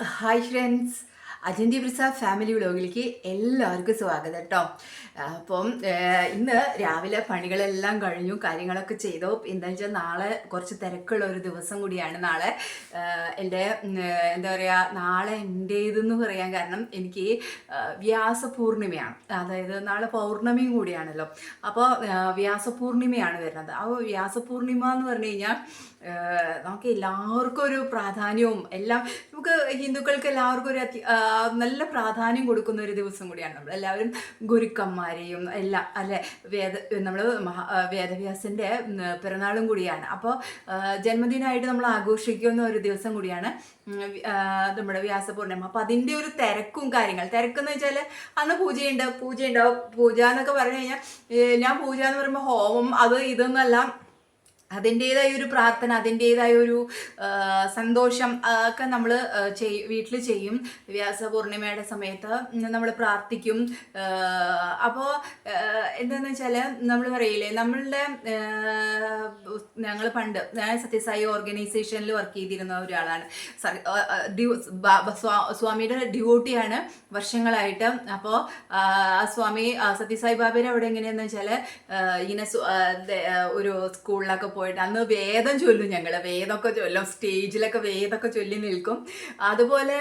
Hi friends, അജന്തി Prasad family വ്ലോഗിലേക്ക് എല്ലാവർക്കും സ്വാഗതം കേട്ടോ. അപ്പം ഇന്ന് രാവിലെ പണികളെല്ലാം കഴിഞ്ഞു, കാര്യങ്ങളൊക്കെ ചെയ്തു. എന്താണെന്ന് വെച്ചാൽ നാളെ കുറച്ച് തിരക്കുള്ള ഒരു ദിവസം കൂടിയാണ്. നാളെ എൻ്റെ എന്താ പറയുക, നാളെ എൻ്റേതെന്ന് പറയാൻ കാരണം എനിക്ക് വ്യാസപൂർണിമയാണ്. അതായത് നാളെ പൗർണമിയും കൂടിയാണല്ലോ. അപ്പോൾ വ്യാസപൂർണിമയാണ് വരുന്നത്. ആ വ്യാസപൂർണിമ എന്ന് പറഞ്ഞു കഴിഞ്ഞാൽ നമുക്ക് എല്ലാവർക്കും ഒരു പ്രാധാന്യവും എല്ലാം, നമുക്ക് ഹിന്ദുക്കൾക്ക് എല്ലാവർക്കും ഒരു നല്ല പ്രാധാന്യം കൊടുക്കുന്ന ഒരു ദിവസം കൂടിയാണ്. നമ്മളെല്ലാവരും ഗുരുക്കന്മാരെയും എല്ലാം അല്ലെ, നമ്മൾ വേദവ്യാസൻ്റെ പിറന്നാളും കൂടിയാണ്. അപ്പോൾ ജന്മദിനമായിട്ട് നമ്മൾ ആഘോഷിക്കുന്ന ഒരു ദിവസം കൂടിയാണ് നമ്മുടെ വ്യാസപൂർണ്ണിമ. അപ്പം അതിൻ്റെ ഒരു തിരക്കെന്ന് വെച്ചാൽ അന്ന് പൂജയുണ്ടാവും. പൂജ എന്നൊക്കെ പറഞ്ഞു കഴിഞ്ഞാൽ, ഞാൻ പൂജ എന്ന് പറയുമ്പോൾ ഹോമം അത് ഇതൊന്നല്ല, അതിൻ്റേതായ ഒരു പ്രാർത്ഥന, അതിൻ്റേതായ ഒരു സന്തോഷം ഒക്കെ നമ്മൾ വീട്ടിൽ ചെയ്യും. വ്യാസപൂർണിമയുടെ സമയത്ത് നമ്മൾ പ്രാർത്ഥിക്കും. അപ്പോൾ എന്താണെന്ന് വെച്ചാൽ, നമ്മൾ പറയില്ലേ, ഞങ്ങൾ പണ്ട്, ഞാൻ സത്യസായി ഓർഗനൈസേഷനിൽ വർക്ക് ചെയ്തിരുന്ന ഒരാളാണ്. സ്വാമിയുടെ ഡ്യൂട്ടിയാണ് വർഷങ്ങളായിട്ട്. അപ്പോൾ സ്വാമി സത്യസായി ബാബയുടെ അവിടെ എങ്ങനെയാണെന്ന് വെച്ചാൽ, ഇങ്ങനെ ഒരു സ്കൂളിലൊക്കെ പോയിട്ട് അന്ന് വേദം ചൊല്ലും. വേദമൊക്കെ ചൊല്ലും, സ്റ്റേജിലൊക്കെ വേദമൊക്കെ ചൊല്ലി നിൽക്കും. അതുപോലെ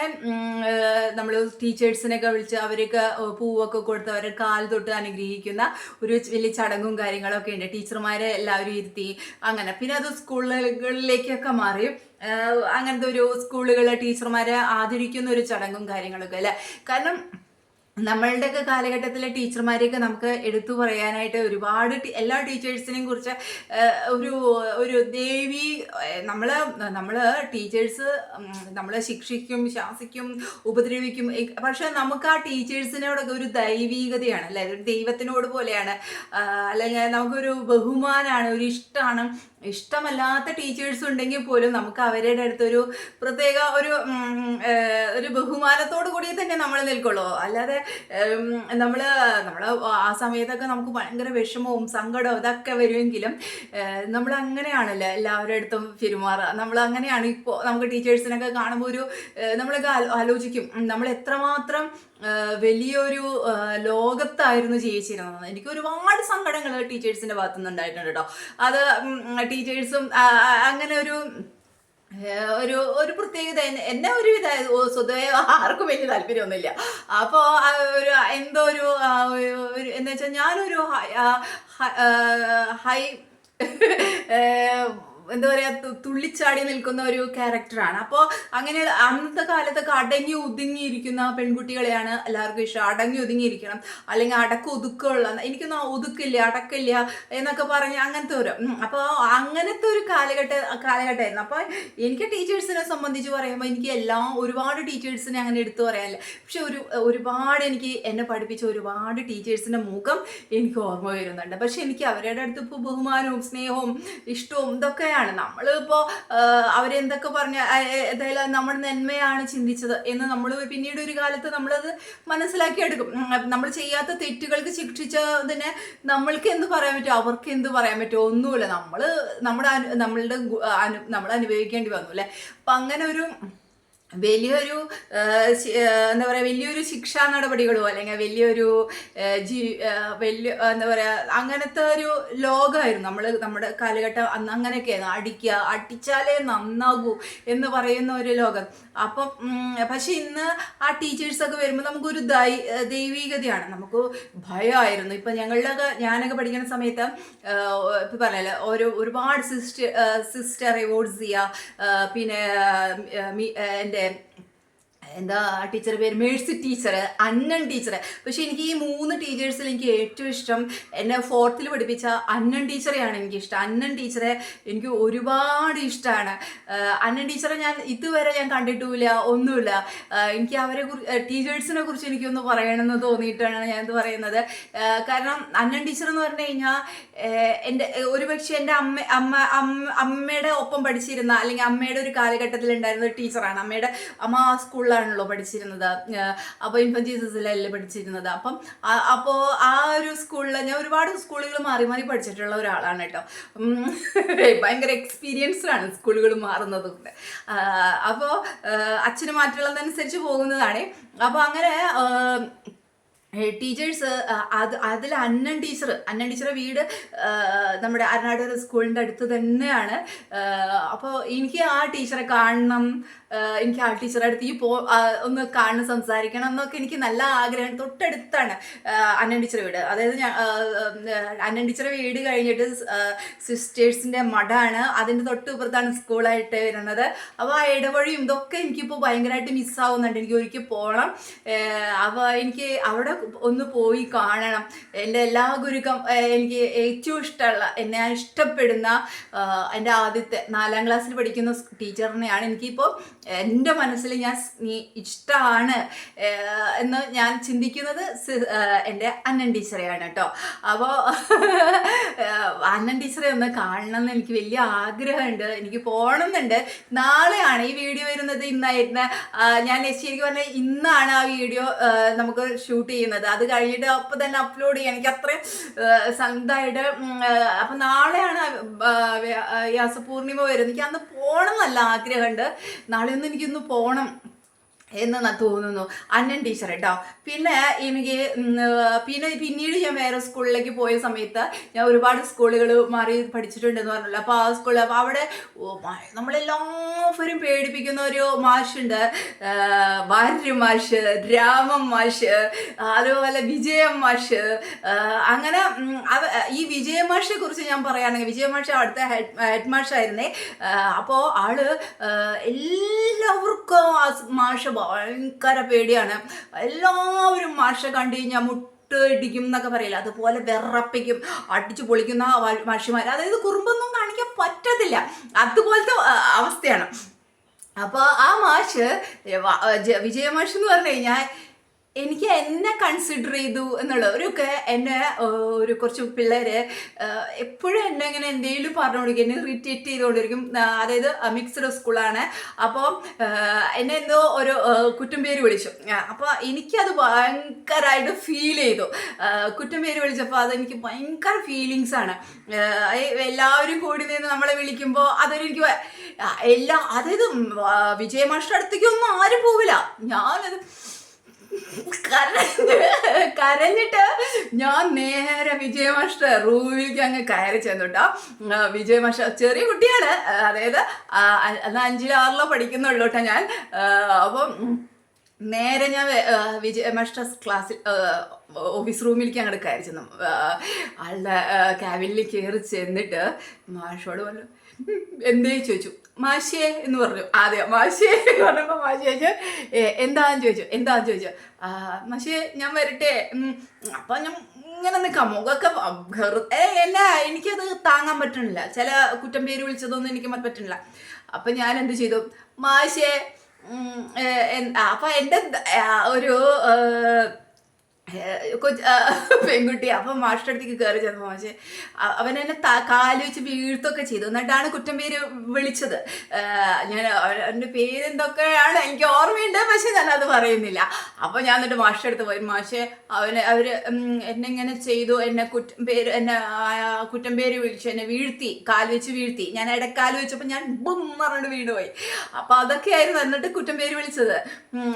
നമ്മൾ ടീച്ചേഴ്സിനൊക്കെ വിളിച്ച് അവർക്ക് പൂവൊക്കെ കൊടുത്ത് അവരെ കാൽ തൊട്ട് അനുഗ്രഹിക്കുന്ന ഒരു വലിയ ചടങ്ങും കാര്യങ്ങളൊക്കെ ഉണ്ട്. ടീച്ചർമാരെ എല്ലാവരും ഇരുത്തി അങ്ങനെ. പിന്നെ അത് സ്കൂളുകളിലേക്കൊക്കെ മാറി. അങ്ങനത്തെ ഒരു സ്കൂളുകളിലെ ടീച്ചർമാരെ ആദരിക്കുന്ന ഒരു ചടങ്ങും കാര്യങ്ങളൊക്കെ അല്ലേ. കാരണം നമ്മളുടെയൊക്കെ കാലഘട്ടത്തിലെ ടീച്ചർമാരെയൊക്കെ നമുക്ക് എടുത്തു പറയാനായിട്ട് ഒരുപാട്, എല്ലാ ടീച്ചേഴ്സിനെയും കുറിച്ച് ഒരു ദേവി, നമ്മൾ ടീച്ചേഴ്സ് നമ്മളെ ശിക്ഷിക്കും, ശാസിക്കും, ഉപദ്രവിക്കും. പക്ഷെ നമുക്ക് ആ ടീച്ചേഴ്സിനോടൊക്കെ ഒരു ദൈവീകതയാണ് അല്ലേ, ഒരു ദൈവത്തിനോട് പോലെയാണ്. അല്ലെങ്കിൽ നമുക്കൊരു ബഹുമാനമാണ്, ഒരു ഇഷ്ടമാണ്. ഇഷ്ടമല്ലാത്ത ടീച്ചേഴ്സ് ഉണ്ടെങ്കിൽ പോലും നമുക്ക് അവരുടെ അടുത്തൊരു പ്രത്യേക ഒരു ബഹുമാനത്തോടു കൂടി തന്നെ നമ്മൾ നിൽക്കുള്ളൂ. അല്ലാതെ നമ്മൾ ആ സമയത്തൊക്കെ നമുക്ക് ഭയങ്കര വിഷമവും സങ്കടവും ഇതൊക്കെ വരുമെങ്കിലും നമ്മൾ അങ്ങനെയാണല്ലോ എല്ലാവരുടെ അടുത്തും പെരുമാറുക. നമ്മൾ അങ്ങനെയാണ്. ഇപ്പോൾ നമുക്ക് ടീച്ചേഴ്സിനൊക്കെ കാണുമ്പോൾ നമ്മളൊക്കെ ആലോചിക്കും, നമ്മൾ എത്രമാത്രം വലിയൊരു ലോകത്തായിരുന്നു ജീവിച്ചിരുന്നത്. എനിക്ക് ഒരുപാട് സങ്കടങ്ങൾ ടീച്ചേഴ്സിൻ്റെ ഭാഗത്തുനിന്ന് ഉണ്ടായിട്ടുണ്ട് കേട്ടോ. അത് ടീച്ചേഴ്സും അങ്ങനെ ഒരു പ്രത്യേകത, എന്നെ ഒരു സ്വതവേ ആർക്കും വലിയ താല്പര്യമൊന്നുമില്ല. അപ്പോൾ എന്തോ എന്താ വെച്ചാൽ ഞാനൊരു ഹൈ എന്താ പറയുക, തുള്ളിച്ചാടി നിൽക്കുന്ന ഒരു ക്യാരക്ടറാണ്. അപ്പോൾ അങ്ങനെ അന്നത്തെ കാലത്തൊക്കെ അടങ്ങി ഒതുങ്ങിയിരിക്കുന്ന പെൺകുട്ടികളെയാണ് എല്ലാവർക്കും ഇഷ്ടം. അടങ്ങി ഒതുങ്ങിയിരിക്കണം, അല്ലെങ്കിൽ ഒതുക്കമുള്ള, എനിക്കൊന്നും ഒതുക്കില്ല, അടക്കില്ല എന്നൊക്കെ പറഞ്ഞ് അങ്ങനത്തെ അപ്പോൾ അങ്ങനത്തെ ഒരു കാലഘട്ടമായിരുന്നു. അപ്പോൾ എനിക്ക് ടീച്ചേഴ്സിനെ സംബന്ധിച്ച് പറയുമ്പോൾ എനിക്ക് ഒരുപാട് ടീച്ചേഴ്സിനെ അങ്ങനെ എടുത്തു പറയാനില്ല. പക്ഷെ ഒരുപാട് എന്നെ പഠിപ്പിച്ച ഒരുപാട് ടീച്ചേഴ്സിൻ്റെ മുഖം എനിക്ക് ഓർമ്മ വരുന്നുണ്ട്. പക്ഷെ എനിക്ക് അവരുടെ അടുത്ത് ഇപ്പോൾ ബഹുമാനവും സ്നേഹവും ഇഷ്ടവും ഇതൊക്കെ. നമ്മളിപ്പോൾ അവരെന്തൊക്കെ പറഞ്ഞ ഏതായാലും നമ്മുടെ നന്മയാണ് ചിന്തിച്ചത് എന്ന് നമ്മൾ പിന്നീട് ഒരു കാലത്ത് നമ്മളത് മനസ്സിലാക്കിയെടുക്കും. നമ്മൾ ചെയ്യാത്ത തെറ്റുകൾക്ക് ശിക്ഷിച്ചതിനെ നമ്മൾക്ക് എന്ത് പറയാൻ പറ്റുമോ, അവർക്ക് എന്ത് പറയാൻ പറ്റുമോ, ഒന്നുമില്ല. നമ്മൾ അനുഭവിക്കേണ്ടി വന്നു അല്ലേ. അപ്പം അങ്ങനെ വലിയൊരു എന്താ പറയുക, വലിയൊരു ശിക്ഷാ നടപടികളോ അല്ലെങ്കിൽ വലിയൊരു എന്താ പറയുക, അങ്ങനത്തെ ഒരു ലോകമായിരുന്നു നമ്മുടെ കാലഘട്ടം. അന്ന് അങ്ങനെയൊക്കെയായിരുന്നു. അടിച്ചാലേ നന്നാകൂ എന്ന് പറയുന്ന ഒരു ലോകം. അപ്പം പക്ഷെ ഇന്ന് ആ ടീച്ചേഴ്സൊക്കെ വരുമ്പോൾ നമുക്കൊരു ദൈവീകതയാണ്, നമുക്ക് ഭയമായിരുന്നു. ഇപ്പം ഞാനൊക്കെ പഠിക്കുന്ന സമയത്ത് ഇപ്പം പറഞ്ഞല്ലോ, ഒരുപാട് സിസ്റ്റർ അവാർഡ്സ് ചെയ്യുക. പിന്നെ എൻ്റെ എന്താ ടീച്ചർ പേര്, മേഴ്സി ടീച്ചർ, അന്നൻ ടീച്ചർ. പക്ഷെ എനിക്ക് ഈ 3 ടീച്ചേഴ്സിൽ എനിക്ക് ഏറ്റവും ഇഷ്ടം, എന്നെ 4th പഠിപ്പിച്ച അന്നൻ ടീച്ചറെയാണ് എനിക്കിഷ്ടം. അന്നൻ ടീച്ചറെ എനിക്ക് ഒരുപാട് ഇഷ്ടമാണ്. അന്നൻ ടീച്ചറെ ഇതുവരെ ഞാൻ കണ്ടിട്ടുമില്ല, ഒന്നുമില്ല. എനിക്ക് ടീച്ചേഴ്സിനെ കുറിച്ച് എനിക്കൊന്ന് പറയണമെന്ന് തോന്നിയിട്ടാണ് ഞാനിത് പറയുന്നത്. കാരണം അന്നൻ ടീച്ചർ എന്ന് പറഞ്ഞു കഴിഞ്ഞാൽ ഒരുപക്ഷെ എൻ്റെ അമ്മയുടെ ഒപ്പം പഠിച്ചിരുന്ന, അല്ലെങ്കിൽ അമ്മയുടെ ഒരു കാലഘട്ടത്തിൽ ഉണ്ടായിരുന്ന ഒരു ടീച്ചറാണ്. അമ്മ ആ സ്കൂളിൽ സ്കൂളിലാണല്ലോ പഠിച്ചിരുന്നത്. അപ്പോൾ ഇൻഫന്റ് ജീസസിലല്ലേ പഠിച്ചിരുന്നത്. അപ്പോൾ ആ ഒരു സ്കൂളിൽ ഞാൻ ഒരുപാട് സ്കൂളുകൾ മാറി മാറി പഠിച്ചിട്ടുള്ള ഒരാളാണ് കേട്ടോ. ഭയങ്കര എക്സ്പീരിയൻസ്ഡ് ആണ് സ്കൂളുകൾ മാറുന്നതൊക്കെ. അപ്പോൾ അച്ഛന് മാറ്റുള്ളതനുസരിച്ച് പോകുന്നതാണ്. അപ്പോൾ അങ്ങനെ ടീച്ചേഴ്സ് അതിൽ അന്നൻ ടീച്ചറെ വീട് നമ്മുടെ അരനാട് സ്കൂളിൻ്റെ അടുത്ത് തന്നെയാണ്. അപ്പോൾ എനിക്ക് ആ ടീച്ചറെ കാണണം, എനിക്ക് ആ ടീച്ചറെ അടുത്ത് ഒന്ന് കാണുന്ന സംസാരിക്കണം എന്നൊക്കെ എനിക്ക് നല്ല ആഗ്രഹം. തൊട്ടടുത്താണ് അന്നൻ ടീച്ചറെ വീട്. അതായത് അന്നൻ ടീച്ചറെ വീട് കഴിഞ്ഞിട്ട് സിസ്റ്റേഴ്സിൻ്റെ മഠമാണ്, അതിൻ്റെ തൊട്ടിപ്പുറത്താണ് സ്കൂളായിട്ട് വരുന്നത്. അപ്പോൾ ആ ഇടവഴിയും ഇതൊക്കെ എനിക്കിപ്പോൾ ഭയങ്കരമായിട്ട് മിസ്സാവുന്നുണ്ട്. എനിക്ക് ഒരിക്കൽ പോകണം. അപ്പോൾ എനിക്ക് അവിടെ ഒന്ന് പോയി കാണണം. എൻ്റെ എല്ലാ ഗുരുക്കം എനിക്ക് ഏറ്റവും ഇഷ്ടമുള്ള, എന്നെ ഇഷ്ടപ്പെടുന്ന എൻ്റെ ആദ്യത്തെ 4ാം ക്ലാസ്സിൽ പഠിക്കുന്ന ടീച്ചറിനെയാണ് എനിക്കിപ്പോൾ എൻ്റെ മനസ്സിൽ ഇഷ്ടമാണ് എന്ന് ഞാൻ ചിന്തിക്കുന്നത് എൻ്റെ അന്നൻ ടീച്ചറെയാണ് കേട്ടോ. അപ്പോൾ അന്നൻ ടീച്ചറെ ഒന്ന് കാണണം എന്ന് എനിക്ക് വലിയ ആഗ്രഹമുണ്ട്. എനിക്ക് പോകണമെന്നുണ്ട്. നാളെയാണ് ഈ വീഡിയോ വരുന്നത്, ഇന്നായിരുന്നു. ഞാൻ ശരിക്കും പറഞ്ഞാൽ ഇന്നാണ് ആ വീഡിയോ നമുക്ക് ഷൂട്ട് ചെയ്യുന്നത്. അത് കഴിഞ്ഞിട്ട് അപ്പോൾ തന്നെ അപ്ലോഡ് ചെയ്യാൻ എനിക്ക് അത്രയും സ്വന്തമായിട്ട്. അപ്പം നാളെയാണ് വ്യാസപൂർണിമ വരുന്നത്. എനിക്ക് അന്ന് പോകണം എന്നല്ല ആഗ്രഹമുണ്ട്. നാളെ ഒന്ന് എനിക്കൊന്ന് പോകണം എന്ന് തോന്നുന്നു. അന്നൻ ടീച്ചർ കേട്ടോ. പിന്നെ എനിക്ക് പിന്നീട് ഞാൻ വേറെ സ്കൂളിലേക്ക് പോയ സമയത്ത് ഞാൻ ഒരുപാട് സ്കൂളുകൾ മാറി പഠിച്ചിട്ടുണ്ടെന്ന് പറഞ്ഞല്ലോ. അപ്പോൾ ആ സ്കൂളിൽ അപ്പോൾ അവിടെ നമ്മളെല്ലാവരും പേടിപ്പിക്കുന്ന ഒരു മാഷുണ്ട്, വാര്യ മാഷ്, രാമൻ മാഷ്, അതുപോലെ വിജയം മാഷ്. അങ്ങനെ ഈ വിജയ മാഷിനെ കുറിച്ച് ഞാൻ പറയുകയാണെങ്കിൽ, വിജയ മാഷ് അവിടുത്തെ ഹെഡ് മാഷായിരുന്നേ. അപ്പോൾ ആള് എല്ലാവർക്കും ആ മാഷ് ഭയങ്കര പേടിയാണ്. എല്ലാവരും മാഷ കണ്ടു കഴിഞ്ഞാൽ ഇടിക്കും എന്നൊക്കെ പറയില്ല, അതുപോലെ വിറപ്പിക്കും, അടിച്ചു പൊളിക്കുന്ന മാഷിമാർ. അതായത് കുറുമ്പൊന്നും കാണിക്കാൻ പറ്റത്തില്ല, അതുപോലത്തെ അവസ്ഥയാണ്. അപ്പോൾ ആ മാഷ് വിജയ മാഷ് എന്ന് പറഞ്ഞു കഴിഞ്ഞാൽ എനിക്ക് എന്നെ കൺസിഡർ ചെയ്തു എന്നുള്ളവരൊക്കെ. എന്നെ കുറച്ച് പിള്ളേര് എപ്പോഴും എന്നെ ഇങ്ങനെ എന്തെങ്കിലും പറഞ്ഞു കൊടുക്കും, എന്നെ ഇറിറ്റേറ്റ് ചെയ്തുകൊണ്ടിരിക്കും. അതായത് മിക്സ്ഡ് സ്കൂളാണ്. അപ്പോൾ എന്നെ എന്തോ ഒരു കുറ്റം പേര് വിളിച്ചു. അപ്പോൾ എനിക്കത് ഭയങ്കരമായിട്ട് ഫീൽ ചെയ്തു. കുറ്റം പേര് വിളിച്ചപ്പോൾ അതെനിക്ക് ഭയങ്കര ഫീലിങ്സാണ്. എല്ലാവരും കൂടി നിന്ന് നമ്മളെ വിളിക്കുമ്പോൾ അതൊരെനിക്ക് അതായത് വിജയമാഷ്ട അടുത്തേക്കൊന്നും ആരും പോവില്ല. ഞാനത് കരഞ്ഞിട്ട് ഞാൻ നേരെ വിജയമാഷ്ട റൂമിലേക്ക് അങ്ങ് കയറി ചെന്നുട്ടോ. വിജയമാഷ്ട ചെറിയ കുട്ടിയാണ്, അതായത് 5-ലോ 6-ലോ പഠിക്കുന്നുള്ളൂ കേട്ടോ ഞാൻ. അപ്പം നേരെ ഞാൻ വിജയമാഷ്ട ക്ലാസ്സിൽ ഓഫീസ് റൂമിലേക്ക് അങ്ങോട്ട് കയറി ചെന്നു. ആളുടെ ക്യാബിനിൽ കയറി ചെന്നിട്ട് മാഷോട് പറഞ്ഞു, എന്തേ ചോദിച്ചു. മാഷിയെ എന്ന് പറഞ്ഞു. ആദ്യം മാഷിയെ എന്ന് പറഞ്ഞപ്പോൾ മാഷി ചോദിച്ചു എന്താന്ന് ചോദിച്ചു. മാഷിയെ ഞാൻ വരട്ടെ. അപ്പം ഞാൻ ഇങ്ങനെ നിൽക്കാം, മുഖമൊക്കെ എനിക്കത് താങ്ങാൻ പറ്റണില്ല. ചില കുറ്റം പേര് വിളിച്ചതൊന്നും എനിക്ക് പറ്റണില്ല. അപ്പം ഞാൻ എന്ത് ചെയ്തു, മാഷിയെ അപ്പം എൻ്റെ ഒരു പെൺകുട്ടി. അപ്പം മാസ്റ്റർ അടുത്തേക്ക് കയറി ചെന്നപ്പോൾ പക്ഷേ അവൻ എന്നെ കാല് വെച്ച് വീഴ്ത്തൊക്കെ ചെയ്തു. എന്നിട്ടാണ് കുറ്റം പേര് വിളിച്ചത്. ഞാൻ അവൻ്റെ പേരെന്തൊക്കെയാണ് എനിക്ക് ഓർമ്മയുണ്ട്, പക്ഷെ ഞാനത് പറയുന്നില്ല. അപ്പോൾ ഞാൻ എന്നിട്ട് മാസ്റ്റർ അടുത്ത് പോയി, മാഷെ അവർ എന്നെ ഇങ്ങനെ ചെയ്തു, എന്നെ കുറ്റം പേര് വിളിച്ചു, എന്നെ വീഴ്ത്തി, കാല് വെച്ച് വീഴ്ത്തി. ഞാൻ ഇടക്കാല് വെച്ചപ്പോൾ ഞാൻ ബും പറഞ്ഞിട്ട് വീണുപോയി. അപ്പോൾ അതൊക്കെയായിരുന്നു എന്നിട്ട് കുറ്റം പേര് വിളിച്ചത്.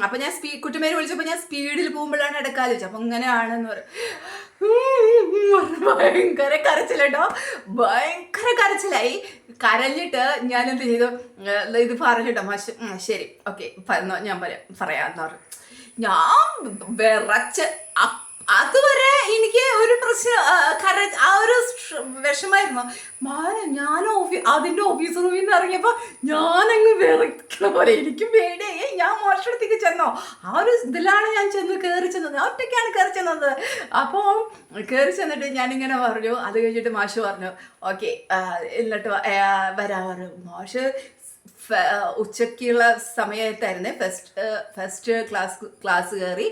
അപ്പം ഞാൻ കുറ്റം പേര് വിളിച്ചപ്പോൾ ഞാൻ സ്പീഡിൽ പോകുമ്പോഴാണ് ഇടക്കാല് വെച്ചത്. അപ്പം ഇങ്ങനെയാണെന്ന് പറയും. ഭയങ്കര കരച്ചിലട്ടോ, ഭയങ്കര കരച്ചിലായി. കരഞ്ഞിട്ട് ഞാൻ എന്ത് ചെയ്തു, ഇത് പറഞ്ഞിട്ടോ മാഷ് ശരി ഓക്കെ ഞാൻ പറയാന്ന് പറഞ്ഞു. ഞാൻ വിറച്ച്. അതുവരെ എനിക്ക് ഒരു ആ ഒരു വിഷമായിരുന്നു. ഞാൻ അതിൻ്റെ ഓഫീസ് റൂമിൽ നിന്ന് ഇറങ്ങിയപ്പോൾ ഞാനങ്ങ് വിറയ്ക്കണ പോലെ. എനിക്കും പേടിയായി. ഞാൻ മോശത്തേക്ക് ചെന്നോ ആ ഒരു ഇതിലാണ് ഞാൻ കയറി ചെന്നത്. ഞാൻ ഒറ്റയ്ക്കാണ് കയറി ചെന്നത്. അപ്പോൾ കയറി ചെന്നിട്ട് ഞാനിങ്ങനെ പറഞ്ഞു. അത് കഴിഞ്ഞിട്ട് മാഷ് പറഞ്ഞു ഓക്കെ എന്നിട്ട് വരാൻ പറഞ്ഞു. മാഷ് ഉച്ചയ്ക്കുള്ള സമയത്തായിരുന്നേ ഫസ്റ്റ് ക്ലാസ് കയറി.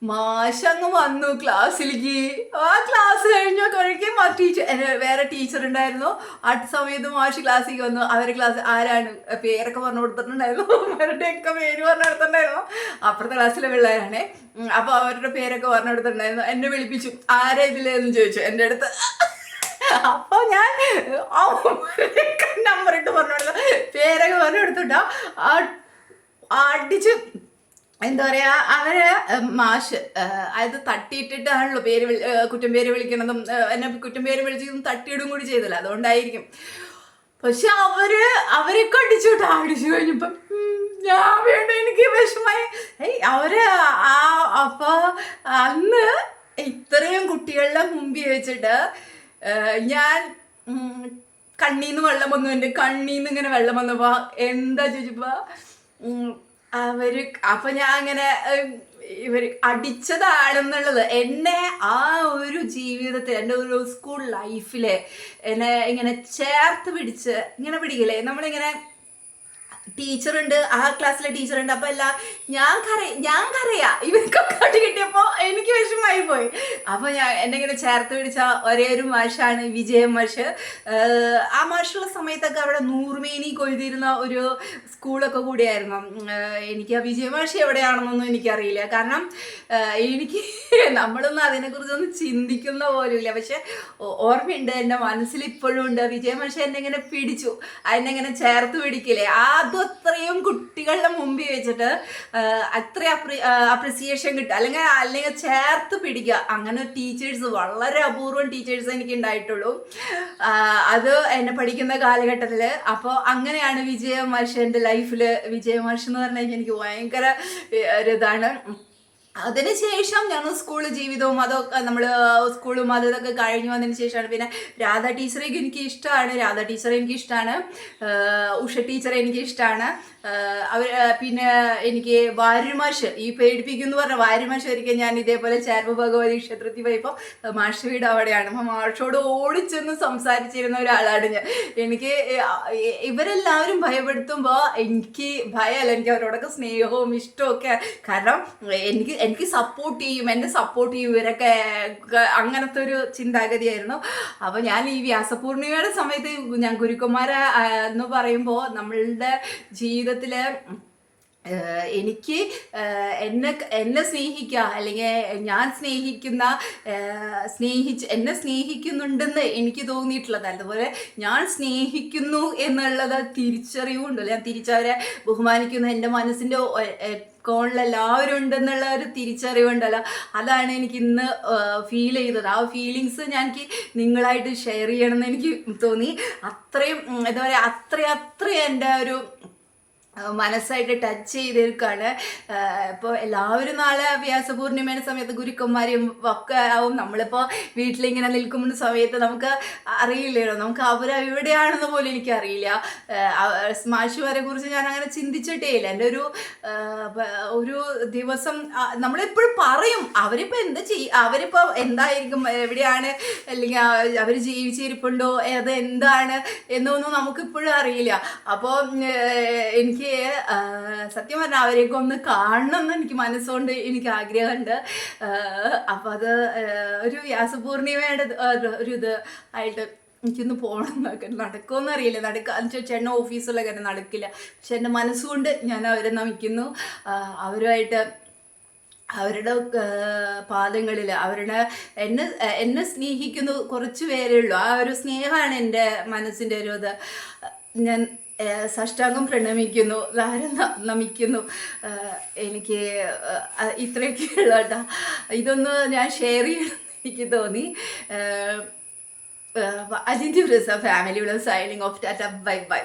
മാഷങ്ങ് വന്നു ക്ലാസ്സിലേക്ക്. ആ ക്ലാസ് കഴിഞ്ഞൊക്കെ ആ ടീച്ചർ, വേറെ ടീച്ചർ ഉണ്ടായിരുന്നു. ആ സമയത്ത് മാഷ് ക്ലാസ്സിലേക്ക് വന്നു. അവരുടെ ക്ലാസ് ആരാണ് പേരൊക്കെ പറഞ്ഞു കൊടുത്തിട്ടുണ്ടായിരുന്നു, അവരുടെയൊക്കെ പേര് പറഞ്ഞു കൊടുത്തിട്ടുണ്ടായിരുന്നു. അപ്പുറത്തെ ക്ലാസ്സിലെ പിള്ളേരാണേ. അപ്പോൾ അവരുടെ പേരൊക്കെ പറഞ്ഞു കൊടുത്തിട്ടുണ്ടായിരുന്നു. എന്നെ വിളിപ്പിച്ചു, ആരാ ഇതിലെന്ന് ചോദിച്ചു എൻ്റെ അടുത്ത്. അപ്പോൾ ഞാൻ നമ്പർ ഇട്ട് പറഞ്ഞു കൊടുത്ത പേരൊക്കെ പറഞ്ഞു കൊടുത്തിട്ടോ അടിച്ച് എന്താ പറയാ, അവര് മാഷ് അത് തട്ടിയിട്ടിട്ടാണല്ലോ കുറ്റം പേര് വിളിക്കണതും എന്നെ കുറ്റം പേര് വിളിച്ചതും തട്ടിയിടും കൂടി ചെയ്തല്ലോ, അതുകൊണ്ടായിരിക്കും. പക്ഷെ അവരൊക്കെ അടിച്ചു കഴിഞ്ഞപ്പം ഞാൻ വേണ്ട, എനിക്ക് വിഷമായി. അപ്പൊ അന്ന് ഇത്രയും കുട്ടികളുടെ മുമ്പിൽ വെച്ചിട്ട് ഞാൻ കണ്ണീന്ന് വെള്ളം വന്നു, എൻ്റെ കണ്ണീന്ന് ഇങ്ങനെ വെള്ളം വന്നപ്പോ എന്താ ചോദിച്ചപ്പോ അപ്പൊ ഞാൻ അങ്ങനെ ഇവര് അടിച്ചതാണെന്നുള്ളത് എന്നെ ആ ഒരു ജീവിതത്തിൽ, എൻ്റെ ഒരു സ്കൂൾ ലൈഫില് എന്നെ ഇങ്ങനെ ചേർത്ത് പിടിച്ച് ഇങ്ങനെ പിടിക്കില്ലേ നമ്മളിങ്ങനെ. ടീച്ചറുണ്ട്, ആ ക്ലാസ്സിലെ ടീച്ചറുണ്ട്. അപ്പൊ ഞാൻ കരയാ ഇവർക്കൊക്കെ അടി കിട്ടിയപ്പോ എനിക്ക് വിഷമമായി പോയി. അപ്പൊ എന്നെ ഇങ്ങനെ ചേർത്ത് പിടിച്ച ഒരേ ഒരു മാഷാണ് വിജയ മാഷ്. ആ മാഷുള്ള സമയത്തൊക്കെ അവിടെ നൂർമേനി കൊഴുതിരുന്ന ഒരു സ്കൂളൊക്കെ കൂടിയായിരുന്നു. എനിക്ക് ആ വിജയ മാഷ് എവിടെയാണെന്നൊന്നും എനിക്കറിയില്ല. കാരണം എനിക്ക് നമ്മളൊന്നും അതിനെക്കുറിച്ചൊന്നും ചിന്തിക്കുന്ന പോലും ഇല്ല. പക്ഷെ ഓർമ്മയുണ്ട്, എൻ്റെ മനസ്സിൽ ഇപ്പോഴും ഉണ്ട്. വിജയ മാഷ് എന്നെ ഇങ്ങനെ പിടിച്ചു, എന്നെ ഇങ്ങനെ ചേർത്ത് പിടിക്കില്ലേ, അത്രയും കുട്ടികളുടെ മുമ്പിൽ വെച്ചിട്ട് അത്ര അപ്രിസിയേഷൻ കിട്ടുക, അല്ലെങ്കിൽ ചേർത്ത് പിടിക്കുക. അങ്ങനെ ടീച്ചേഴ്സ് വളരെ അപൂർവം ടീച്ചേഴ്സ് എനിക്ക് ഉണ്ടായിട്ടുള്ളൂ, അത് എന്നെ പഠിക്കുന്ന കാലഘട്ടത്തിൽ. അപ്പോൾ അങ്ങനെയാണ് വിജയ മാഷ് എൻ്റെ ലൈഫിൽ. വിജയ മാഷ് എന്ന് പറഞ്ഞാൽ എനിക്ക് ഭയങ്കര ഒരിതാണ്. അതിനുശേഷം ഞങ്ങൾ സ്കൂൾ ജീവിതവും അതൊക്കെ നമ്മൾ സ്കൂളും അതൊക്കെ കഴിഞ്ഞ് വന്നതിന് ശേഷമാണ് പിന്നെ രാധ ടീച്ചറെ എനിക്ക് ഇഷ്ടമാണ്. രാധ ടീച്ചറെ എനിക്ക് ഇഷ്ടമാണ്. ഉഷ ടീച്ചറെ എനിക്ക് ഇഷ്ടമാണ്. പിന്നെ എനിക്ക് വാര്യമാഷ്, ഈ പേടിപ്പിക്കുന്നു പറഞ്ഞ വാര്യമാഷ് ഒരിക്കൽ ഞാൻ ഇതേപോലെ ചേർപ്പ് ഭഗവതി ക്ഷേത്രത്തിൽ പോയപ്പോൾ മാഷ് വീട് അവിടെയാണ്. അപ്പോൾ മാഷോട് ഓടിച്ചെന്ന് സംസാരിച്ചിരുന്ന ഒരാളാണ് ഞാൻ. എനിക്ക് ഇവരെല്ലാവരും ഭയപ്പെടുത്തുമ്പോൾ എനിക്ക് ഭയമല്ല, എനിക്ക് അവരോടൊക്കെ സ്നേഹവും ഇഷ്ടവും ഒക്കെ. കാരണം എനിക്ക് സപ്പോർട്ട് ചെയ്യും, എന്നെ സപ്പോർട്ട് ചെയ്യും ഇവരൊക്കെ, അങ്ങനത്തെ ഒരു ചിന്താഗതിയായിരുന്നു. അപ്പോൾ ഞാൻ ഈ വ്യാസപൂർണിമയുടെ സമയത്ത് ഞാൻ ഗുരുക്കന്മാരെ എന്ന് പറയുമ്പോൾ നമ്മളുടെ ജീവിതത്തിൽ എനിക്ക് എന്നെ സ്നേഹിക്കുക, അല്ലെങ്കിൽ ഞാൻ എന്നെ സ്നേഹിക്കുന്നുണ്ടെന്ന് എനിക്ക് തോന്നിയിട്ടുള്ളത്. അതുപോലെ ഞാൻ സ്നേഹിക്കുന്നു എന്നുള്ളത് തിരിച്ചറിവുണ്ടല്ലോ, ഞാൻ തിരിച്ചവരെ ബഹുമാനിക്കുന്നു, എൻ്റെ മനസ്സിൻ്റെ കോണിലെല്ലാവരും ഉണ്ടെന്നുള്ള ഒരു തിരിച്ചറിവുണ്ടല്ലോ, അതാണ് എനിക്ക് ഇന്ന് ഫീൽ ചെയ്തത്. ആ ഫീലിങ്സ് ഞാൻ നിങ്ങളായിട്ട് ഷെയർ ചെയ്യണമെന്ന് എനിക്ക് തോന്നി. അത്രയും എന്താ പറയുക, അത്രയും എൻ്റെ ഒരു മനസ്സായിട്ട് ടച്ച് ചെയ്തേക്കാണ്. ഇപ്പോൾ എല്ലാവരും നാളെ വ്യാസപൂർണിമയുടെ സമയത്ത് ഗുരുക്കന്മാരും ഒക്കെ ആവും. നമ്മളിപ്പോൾ വീട്ടിലിങ്ങനെ നിൽക്കുന്ന സമയത്ത് നമുക്ക് അറിയില്ലല്ലോ, നമുക്ക് അവരെവിടെയാണെന്ന് പോലും എനിക്കറിയില്ല. മാഷുമാരെ കുറിച്ച് ഞാൻ അങ്ങനെ ചിന്തിച്ചിട്ടേ ഇല്ല. എൻ്റെ ഒരു ദിവസം നമ്മളെപ്പോഴും പറയും അവരിപ്പോൾ എന്താ അവരിപ്പോൾ എന്തായിരിക്കും, എവിടെയാണ്, അല്ലെങ്കിൽ അവർ ജീവിച്ചിരിപ്പുണ്ടോ, അത് എന്താണ് എന്നൊന്നും നമുക്കിപ്പോഴും അറിയില്ല. അപ്പോൾ എനിക്ക് സത്യം പറഞ്ഞാൽ അവരെയൊക്കെ ഒന്ന് കാണണം എന്ന് എനിക്ക് മനസ്സുകൊണ്ട് എനിക്ക് ആഗ്രഹമുണ്ട്. അപ്പം അത് ഒരു വ്യാസപൂർണിമയുടെ ഒരു ഇത് ആയിട്ട് എനിക്കൊന്ന് പോകണം എന്നൊക്കെ. നടക്കുമെന്ന് അറിയില്ല, ചേട്ടൻ ഓഫീസുള്ള കാര്യം നടക്കില്ല. പക്ഷെ എൻ്റെ മനസ്സുകൊണ്ട് ഞാൻ അവരെ നമിക്കുന്നു. അവരുമായിട്ട് അവരുടെ പാദങ്ങളിൽ എന്നെ സ്നേഹിക്കുന്ന കുറച്ച് പേരേ ഉള്ളൂ. ആ ഒരു സ്നേഹമാണ് എൻ്റെ മനസ്സിൻ്റെ ഒരു ഇത്. ഞാൻ സാഷ്ടാംഗം പ്രണമിക്കുന്നു, നമിക്കുന്നു. എനിക്ക് ഇത്രയൊക്കെ ഉള്ളൂ കേട്ടോ. ഇതൊന്ന് ഞാൻ ഷെയർ ചെയ്യണമെന്ന് എനിക്ക് തോന്നി. Ajinkya family signing off. Tata, bye by.